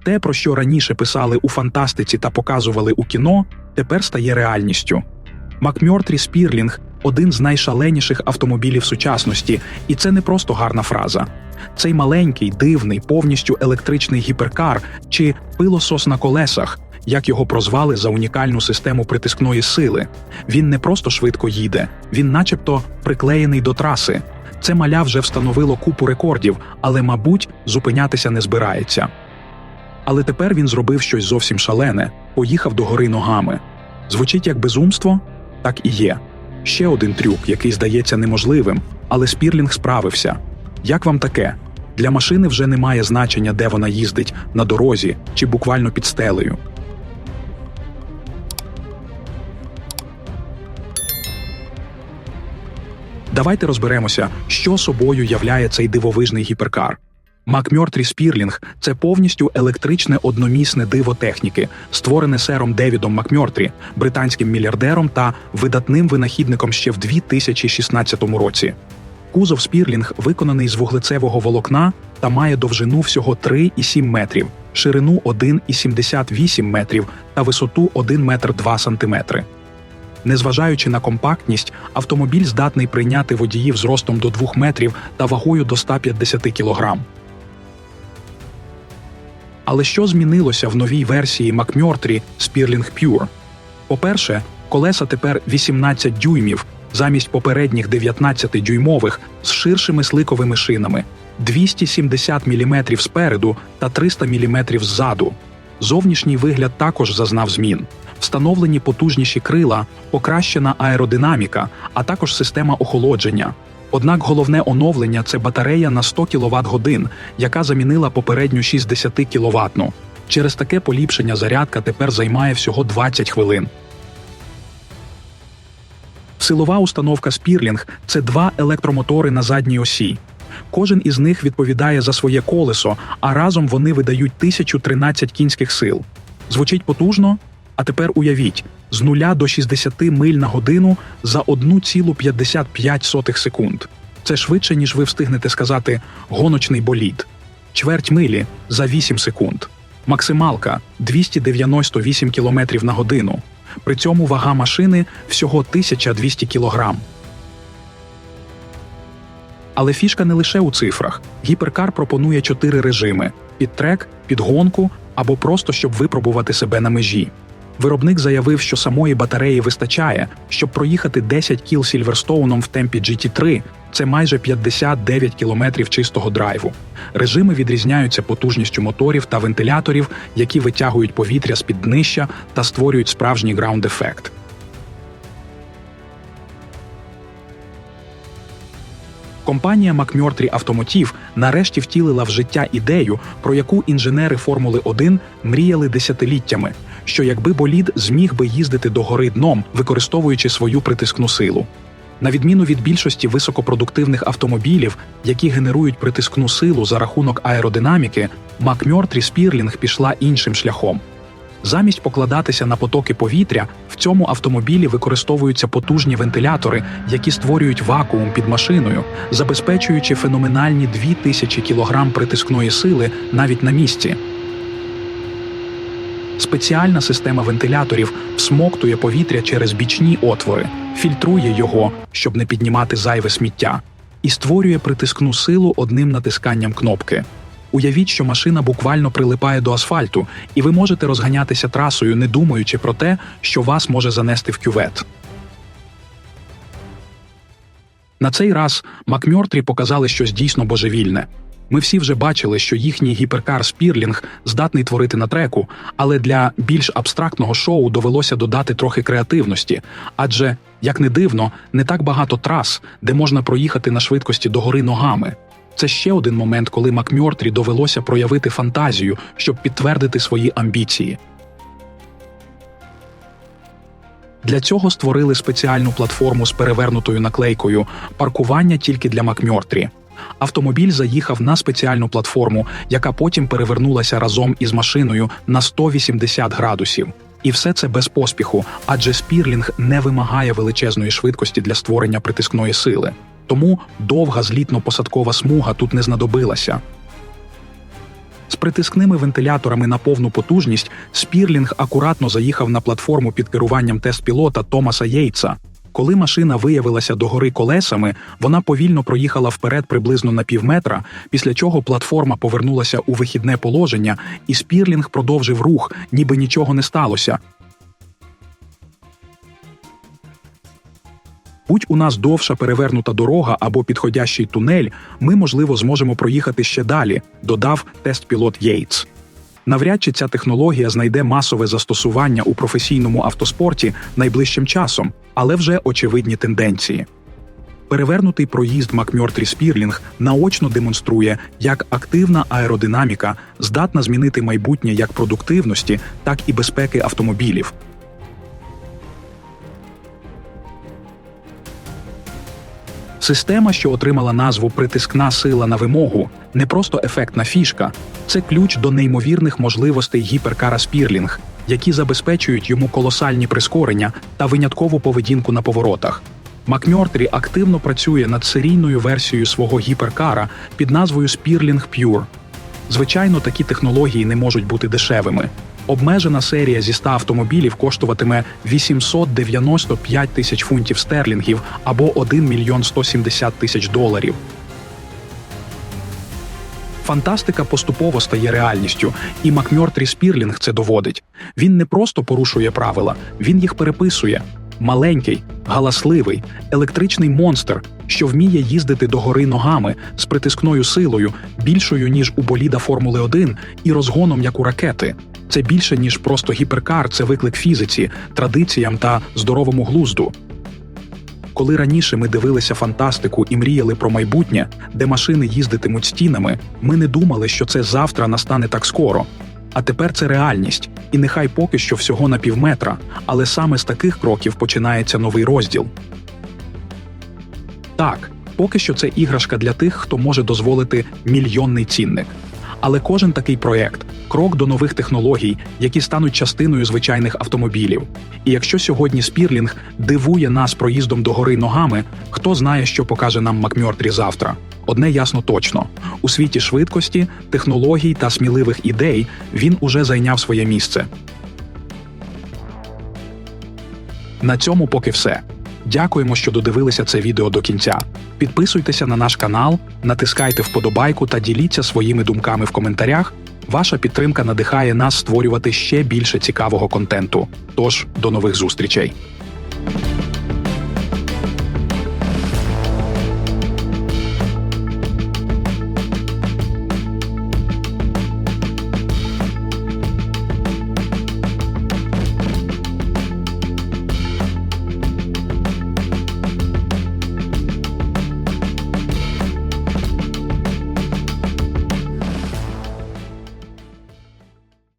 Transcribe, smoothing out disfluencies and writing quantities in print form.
Те, про що раніше писали у фантастиці та показували у кіно, тепер стає реальністю. Макмёртрі Спірлінг – один з найшаленіших автомобілів сучасності, і це не просто гарна фраза. Цей маленький, дивний, повністю електричний гіперкар чи пилосос на колесах, як його прозвали за унікальну систему притискної сили. Він не просто швидко їде, він начебто приклеєний до траси. Це маля вже встановило купу рекордів, але, мабуть, зупинятися не збирається. Але тепер він зробив щось зовсім шалене – поїхав догори ногами. Звучить як безумство? Так і є. Ще один трюк, який здається неможливим, але Спірлінг справився. Як вам таке? Для машини вже немає значення, де вона їздить – на дорозі чи буквально під стелею. Давайте розберемося, що собою являє цей дивовижний гіперкар. Макмёртрі Спірлінг – це повністю електричне одномісне диво техніки, створене сером Девідом Макмёртрі, британським мільярдером та видатним винахідником ще в 2016 році. Кузов Спірлінг виконаний з вуглецевого волокна та має довжину всього 3,7 метрів, ширину 1,78 метрів та висоту 1 метр 2 сантиметри. Незважаючи на компактність, автомобіль здатний прийняти водіїв з ростом до 2 метрів та вагою до 150 кг. Але що змінилося в новій версії Макмёртрі Спірлінг Pure? По-перше, колеса тепер 18 дюймів, замість попередніх 19-дюймових з ширшими сликовими шинами, 270 мм спереду та 300 мм ззаду. Зовнішній вигляд також зазнав змін. Встановлені потужніші крила, покращена аеродинаміка, а також система охолодження. Однак головне оновлення – це батарея на 100 кВт-годин, яка замінила попередню 60 кВт-ну. Через таке поліпшення зарядка тепер займає всього 20 хвилин. Силова установка Спірлінг – це 2 електромотори на задній осі. Кожен із них відповідає за своє колесо, а разом вони видають 1013 кінських сил. Звучить потужно? А тепер уявіть, з 0 до 60 миль на годину за 1,55 секунд. Це швидше, ніж ви встигнете сказати «гоночний болід». Чверть милі – за 8 секунд. Максималка – 298 км на годину. При цьому вага машини – всього 1200 кг. Але фішка не лише у цифрах. Гіперкар пропонує 4 режими – під трек, під гонку або просто щоб випробувати себе на межі. Виробник заявив, що самої батареї вистачає, щоб проїхати 10 кіл Сільверстоуном в темпі GT3 – це майже 59 кілометрів чистого драйву. Режими відрізняються потужністю моторів та вентиляторів, які витягують повітря з-під днища та створюють справжній граунд-ефект. Компанія Макмёртрі Automotive нарешті втілила в життя ідею, про яку інженери Формули-1 мріяли десятиліттями, що якби болід зміг би їздити догори дном, використовуючи свою притискну силу. На відміну від більшості високопродуктивних автомобілів, які генерують притискну силу за рахунок аеродинаміки, Макмёртрі Спірлінг пішла іншим шляхом. Замість покладатися на потоки повітря, в цьому автомобілі використовуються потужні вентилятори, які створюють вакуум під машиною, забезпечуючи феноменальні 2000 кг притискної сили навіть на місці. Спеціальна система вентиляторів всмоктує повітря через бічні отвори, фільтрує його, щоб не піднімати зайве сміття, і створює притискну силу одним натисканням кнопки. Уявіть, що машина буквально прилипає до асфальту, і ви можете розганятися трасою, не думаючи про те, що вас може занести в кювет. На цей раз Макмёртрі показали щось дійсно божевільне. Ми всі вже бачили, що їхній гіперкар Спірлінг здатний творити на треку, але для більш абстрактного шоу довелося додати трохи креативності, адже, як не дивно, не так багато трас, де можна проїхати на швидкості догори ногами. Це ще один момент, коли Макмёртрі довелося проявити фантазію, щоб підтвердити свої амбіції. Для цього створили спеціальну платформу з перевернутою наклейкою «Паркування тільки для Макмёртрі». Автомобіль заїхав на спеціальну платформу, яка потім перевернулася разом із машиною на 180 градусів. І все це без поспіху, адже Спірлінг не вимагає величезної швидкості для створення притискної сили. Тому довга злітно-посадкова смуга тут не знадобилася. З притискними вентиляторами на повну потужність Спірлінг акуратно заїхав на платформу під керуванням тест-пілота Томаса Єйтса. Коли машина виявилася догори колесами, вона повільно проїхала вперед приблизно на півметра, після чого платформа повернулася у вихідне положення, і Спірлінг продовжив рух, ніби нічого не сталося. Будь у нас довша перевернута дорога або підходящий тунель, ми, можливо, зможемо проїхати ще далі, додав тест-пілот Єйтс. Навряд чи ця технологія знайде масове застосування у професійному автоспорті найближчим часом, але вже очевидні тенденції. Перевернутий проїзд Макмьортрі Спірлінг наочно демонструє, як активна аеродинаміка здатна змінити майбутнє як продуктивності, так і безпеки автомобілів. Система, що отримала назву «притискна сила на вимогу», не просто ефектна фішка – це ключ до неймовірних можливостей гіперкара Спірлінг, які забезпечують йому колосальні прискорення та виняткову поведінку на поворотах. Макмьортрі активно працює над серійною версією свого гіперкара під назвою Спірлінг Pure. Звичайно, такі технології не можуть бути дешевими. Обмежена серія зі 100 автомобілів коштуватиме 895 тисяч фунтів стерлінгів або 1 мільйон 170 тисяч доларів. Фантастика поступово стає реальністю, і Макмьортрі Спірлінг це доводить. Він не просто порушує правила, він їх переписує. Маленький, галасливий, електричний монстр, що вміє їздити догори ногами з притискною силою, більшою, ніж у боліда Формули-1, і розгоном, як у ракети. Це більше, ніж просто гіперкар, це виклик фізиці, традиціям та здоровому глузду. Коли раніше ми дивилися фантастику і мріяли про майбутнє, де машини їздитимуть стінами, ми не думали, що це завтра настане так скоро. А тепер це реальність. І нехай поки що всього на півметра, але саме з таких кроків починається новий розділ. Так, поки що це іграшка для тих, хто може дозволити мільйонний цінник. Але кожен такий проєкт – крок до нових технологій, які стануть частиною звичайних автомобілів. І якщо сьогодні Спірлінг дивує нас проїздом догори ногами, хто знає, що покаже нам Макмьортрі завтра. Одне ясно точно – у світі швидкості, технологій та сміливих ідей він уже зайняв своє місце. На цьому поки все. Дякуємо, що додивилися це відео до кінця. Підписуйтеся на наш канал, натискайте вподобайку та діліться своїми думками в коментарях. Ваша підтримка надихає нас створювати ще більше цікавого контенту. Тож, до нових зустрічей!